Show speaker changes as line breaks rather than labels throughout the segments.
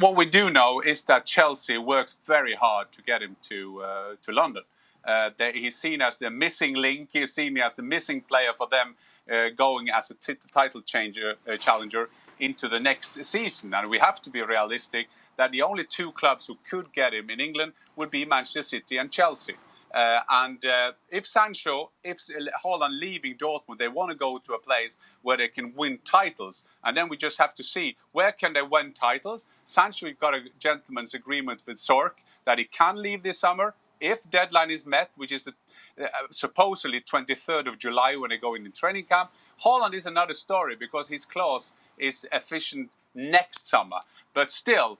What we do know is that Chelsea works very hard to get him to London. He's seen as the missing link. He's seen as the missing player for them, going as a title challenger into the next season. And we have to be realistic that the only two clubs who could get him in England would be Manchester City and Chelsea. If Haaland leaving Dortmund, they want to go to a place where they can win titles. And then we just have to see, where can they win titles? Sancho got a gentleman's agreement with Zorc that he can leave this summer if deadline is met, which is supposedly 23rd of July when they go in training camp. Haaland is another story because his clause is efficient next summer. But still,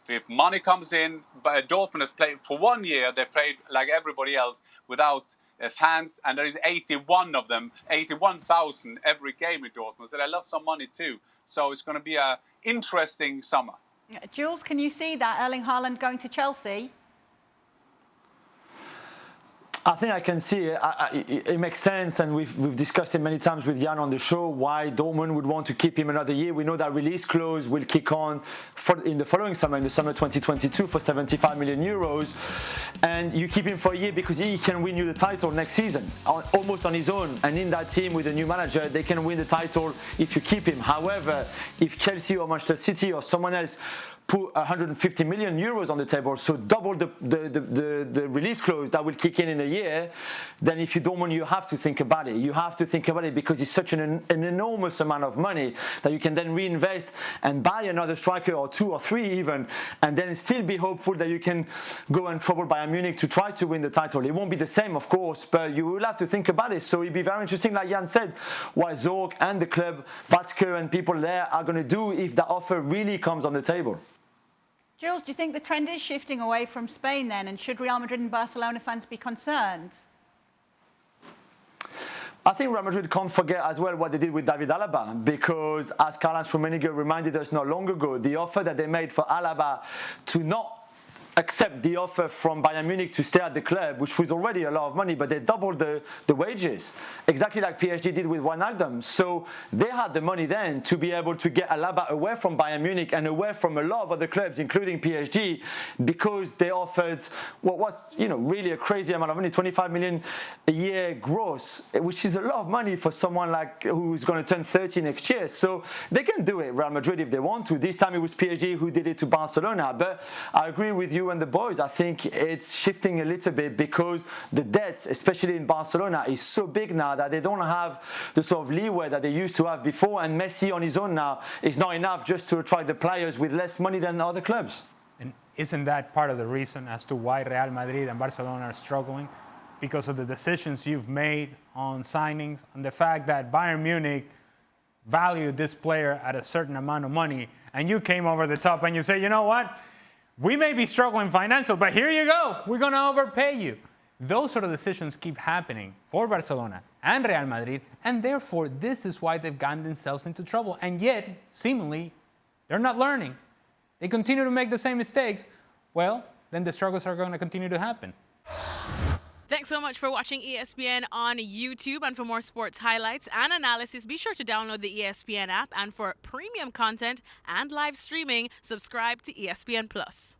if money comes in, Dortmund has played for 1 year. They played like everybody else without fans, and there is 81 of them, 81,000 every game in Dortmund. So they lost some money too. So it's going to be an interesting summer.
Jules, can you see that Erling Haaland going to Chelsea?
I think I can see it. It makes sense, and we've discussed it many times with Jan on the show, why Dortmund would want to keep him another year. We know that release clause will kick on in the following summer, in the summer 2022, for 75 million euros. And you keep him for a year because he can win you the title next season, almost on his own. And in that team with a new manager, they can win the title if you keep him. However, if Chelsea or Manchester City or someone else put 150 million euros on the table, so double the release clause that will kick in a year, then if you don't want, you have to think about it. You have to think about it because it's such an enormous amount of money that you can then reinvest and buy another striker or two or three even, and then still be hopeful that you can go and trouble Bayern Munich to try to win the title. It won't be the same, of course, but you will have to think about it. So it'll be very interesting, like Jan said, what Zorc and the club, Watzke and people there are going to do if that offer really comes on the table.
Jules, do you think the trend is shifting away from Spain then? And should Real Madrid and Barcelona fans be concerned?
I think Real Madrid can't forget as well what they did with David Alaba, because as Karl-Heinz Rummenigge reminded us not long ago, the offer that they made for Alaba to not accept the offer from Bayern Munich to stay at the club, which was already a lot of money, but they doubled the wages, exactly like PSG did with Wijnaldum. So they had the money then to be able to get Alaba away from Bayern Munich and away from a lot of other clubs, including PSG, because they offered what was, really a crazy amount of money, 25 million a year gross, which is a lot of money for someone like who's going to turn 30 next year. So they can do it, Real Madrid, if they want to. This time it was PSG who did it to Barcelona. But I agree with you and the boys. I think it's shifting a little bit because the debts, especially in Barcelona, is so big now that they don't have the sort of leeway that they used to have before, and Messi on his own now is not enough just to attract the players with less money than other clubs.
And isn't that part of the reason as to why Real Madrid and Barcelona are struggling? Because of the decisions you've made on signings and the fact that Bayern Munich valued this player at a certain amount of money, and you came over the top and you say, you know what? We may be struggling financially, but here you go. We're going to overpay you. Those sort of decisions keep happening for Barcelona and Real Madrid, and therefore this is why they've gotten themselves into trouble. And yet, seemingly, they're not learning. They continue to make the same mistakes. Well, then the struggles are going to continue to happen.
Thanks so much for watching ESPN on YouTube. And for more sports highlights and analysis, be sure to download the ESPN app. And for premium content and live streaming, subscribe to ESPN Plus.